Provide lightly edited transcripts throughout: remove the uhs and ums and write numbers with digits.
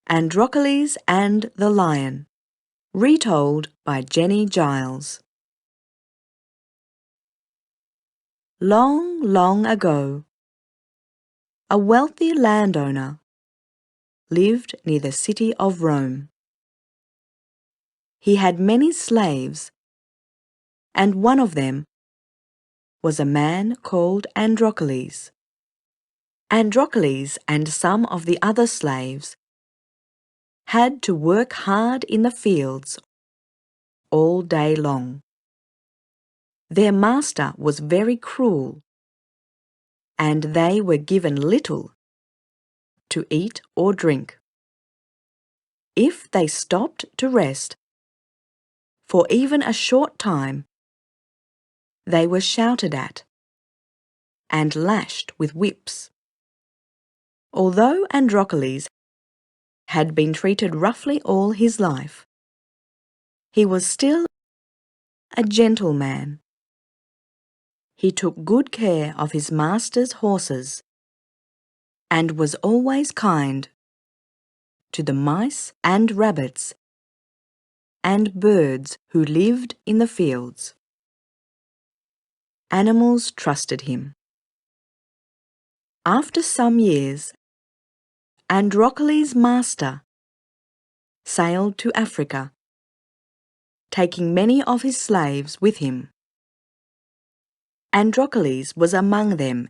Androcles and the Lion, retold by Jenny Giles. Long, long ago, a wealthy landowner lived near the city of Rome. He had many slaves, and one of them was a man called Androcles. Androcles and some of the other slaves had to work hard in the fields all day long. Their master was very cruel, and they were given little to eat or drink. If they stopped to rest for even a short time, they were shouted at and lashed with whips. Although Androcles had been treated roughly all his life, he was still a gentleman. He took good care of his master's horses and was always kind to the mice and rabbits and birds who lived in the fields. Animals trusted him. After some years, Androcles' master sailed to Africa, taking many of his slaves with him. Androcles was among them,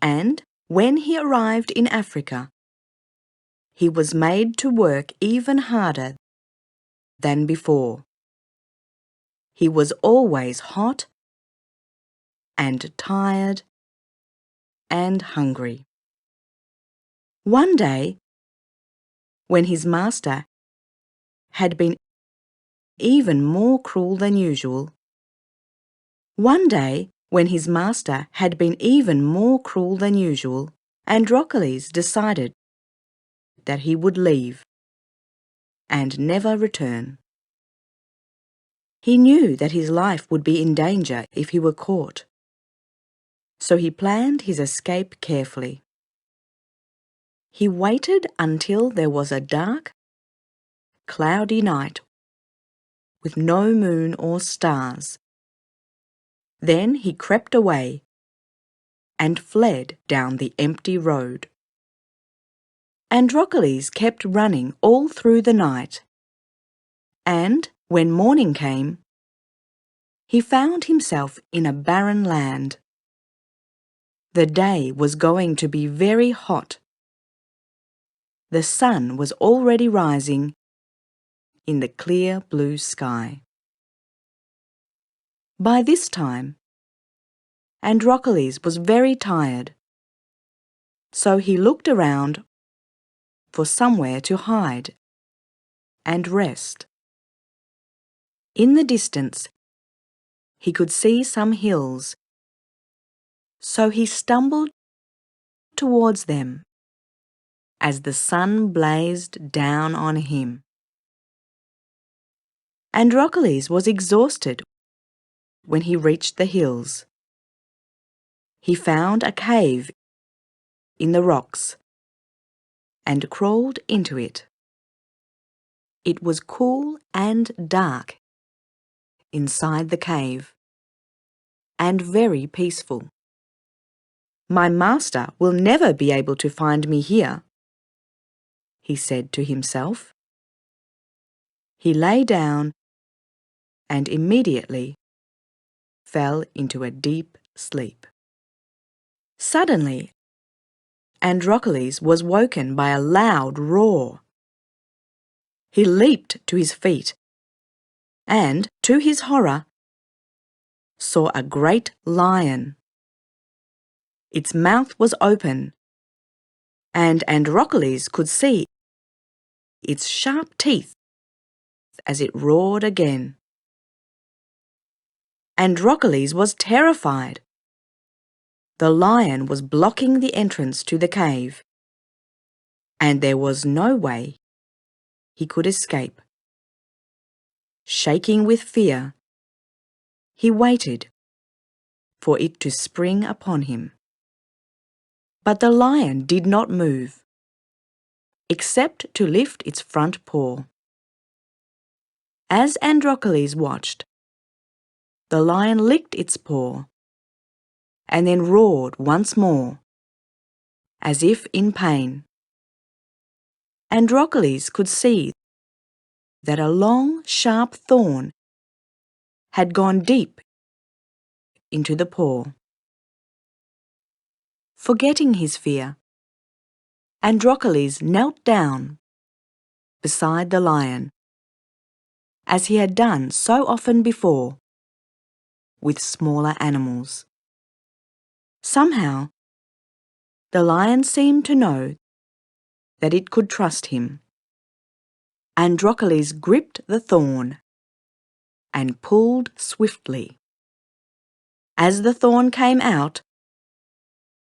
and when he arrived in Africa, he was made to work even harder than before. He was always hot and tired and hungry. One day, when his master had been even more cruel than usual, Androcles decided that he would leave and never return. He knew that his life would be in danger if he were caught, so he planned his escape carefully. He waited until there was a dark, cloudy night with no moon or stars. Then he crept away and fled down the empty road. Androcles kept running all through the night, and when morning came, he found himself in a barren land. The day was going to be very hot. The sun was already rising in the clear blue sky. By this time, Androcles was very tired, so he looked around for somewhere to hide and rest. In the distance, he could see some hills, so he stumbled towards them as the sun blazed down on him. Androcles was exhausted when he reached the hills. He found a cave in the rocks and crawled into it. It was cool and dark inside the cave, and very peaceful. "My master will never be able to find me here," he said to himself. He lay down and immediately fell into a deep sleep. Suddenly, Androcles was woken by a loud roar. He leaped to his feet and, to his horror, saw a great lion. Its mouth was open, and Androcles could see its sharp teeth as it roared again. Androcles was terrified. The lion was blocking the entrance to the cave, and there was no way he could escape. Shaking with fear, he waited for it to spring upon him. But the lion did not move except to lift its front paw. As Androcles watched, the lion licked its paw and then roared once more, as if in pain. Androcles could see that a long, sharp thorn had gone deep into the paw. Forgetting his fear, Androcles knelt down beside the lion, as he had done so often before with smaller animals. Somehow, the lion seemed to know that it could trust him. Androcles gripped the thorn and pulled swiftly. As the thorn came out,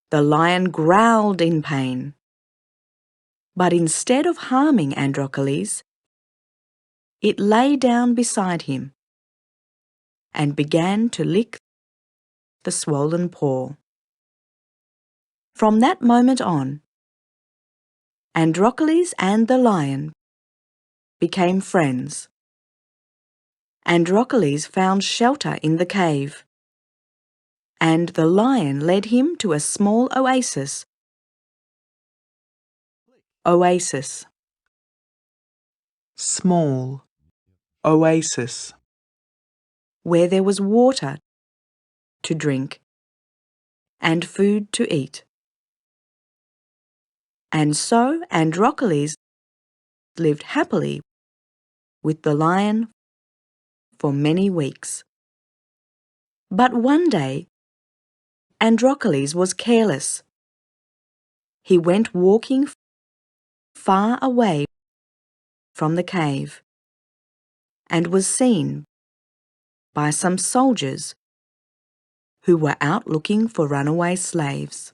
the lion growled in pain. But instead of harming Androcles, it lay down beside him and began to lick the swollen paw. From that moment on, Androcles and the lion became friends. Androcles found shelter in the cave, and the lion led him to a small oasis. Oasis. Small. Oasis. Where there was water to drink and food to eat. And so Androcles lived happily with the lion for many weeks. But one day, Androcles was careless. He went walking far away from the cave and was seen by some soldiers who were out looking for runaway slaves.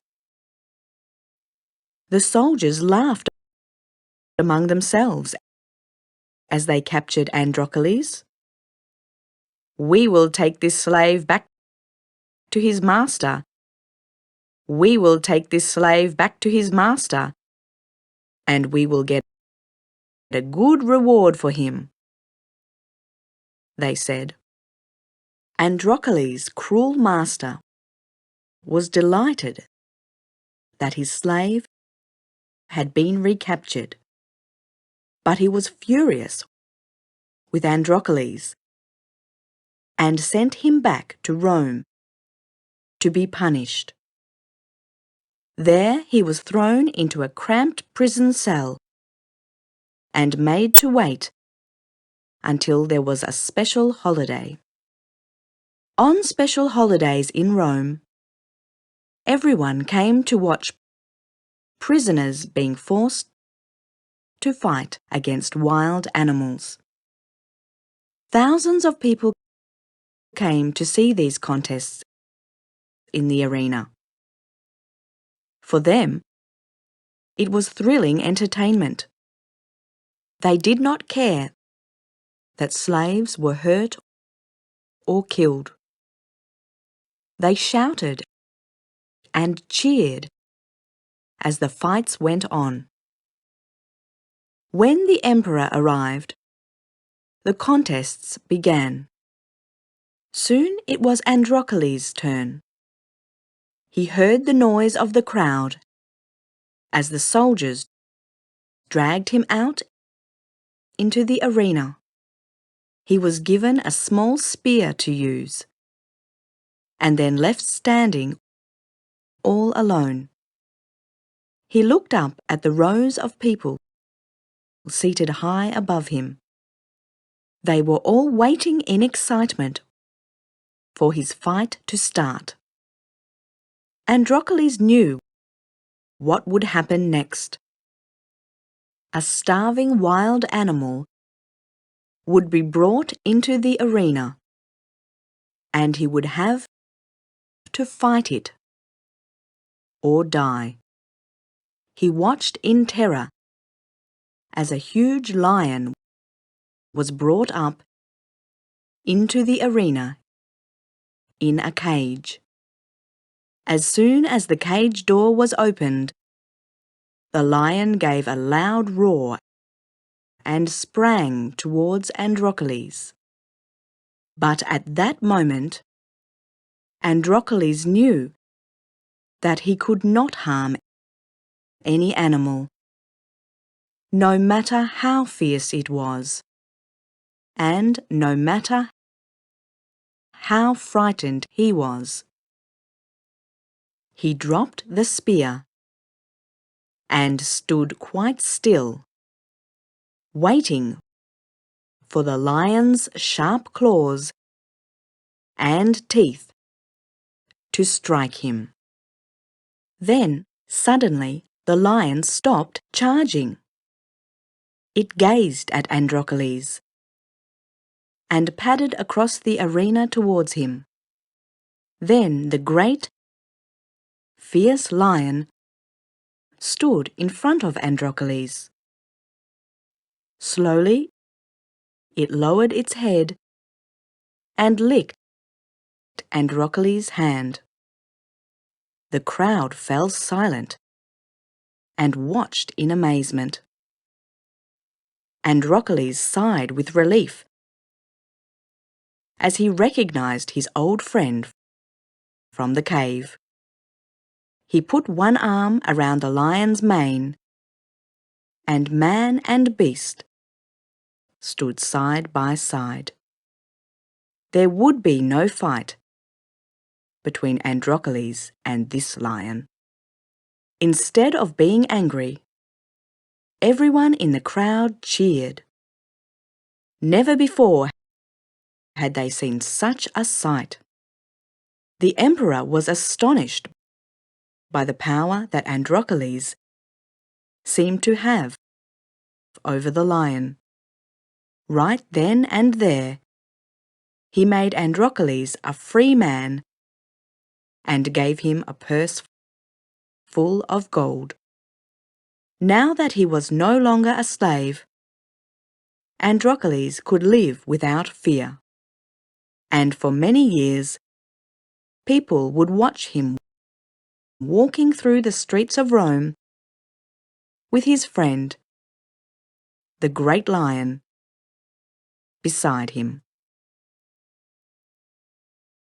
The soldiers laughed among themselves as they captured Androcles. "We will take this slave back to his master. We will take this slave back to his master, and we will get a good reward for him," they said. Androcles' cruel master was delighted that his slave had been recaptured, but he was furious with Androcles and sent him back to Rome to be punished. There he was thrown into a cramped prison cell and made to wait until there was a special holiday. On special holidays in Rome, everyone came to watch prisoners being forced to fight against wild animals. Thousands of people came to see these contests in the arena. For them, it was thrilling entertainment. They did not care that slaves were hurt or killed. They shouted and cheered as the fights went on. When the emperor arrived, the contests began. Soon it was Androcles' turn. He heard the noise of the crowd as the soldiers dragged him out into the arena. He was given a small spear to use and then left standing all alone. He looked up at the rows of people seated high above him. They were all waiting in excitement for his fight to start. Androcles knew what would happen next. A starving wild animal would be brought into the arena, and he would have to fight it or die. He watched in terror as a huge lion was brought up into the arena in a cage. As soon as the cage door was opened, the lion gave a loud roar and sprang towards Androcles. But at that moment, Androcles knew that he could not harm any animal, no matter how fierce it was, and no matter how frightened he was. He dropped the spear and stood quite still, waiting for the lion's sharp claws and teeth to strike him. Then, suddenly, the lion stopped charging. It gazed at Androcles and padded across the arena towards him. Then the great, fierce lion stood in front of Androcles. Slowly, it lowered its head and licked Androcles' hand. The crowd fell silent and watched in amazement. Androcles sighed with relief as he recognized his old friend from the cave. He put one arm around the lion's mane, and man and beast stood side by side. There would be no fight between Androcles and this lion. Instead of being angry, everyone in the crowd cheered. Never before had they seen such a sight. The emperor was astonished by the power that Androcles seemed to have over the lion. Right then and there, he made Androcles a free man and gave him a purse full of gold. Now that he was no longer a slave, Androcles could live without fear. And for many years, people would watch him walking through the streets of Rome with his friend, the great lion, beside him.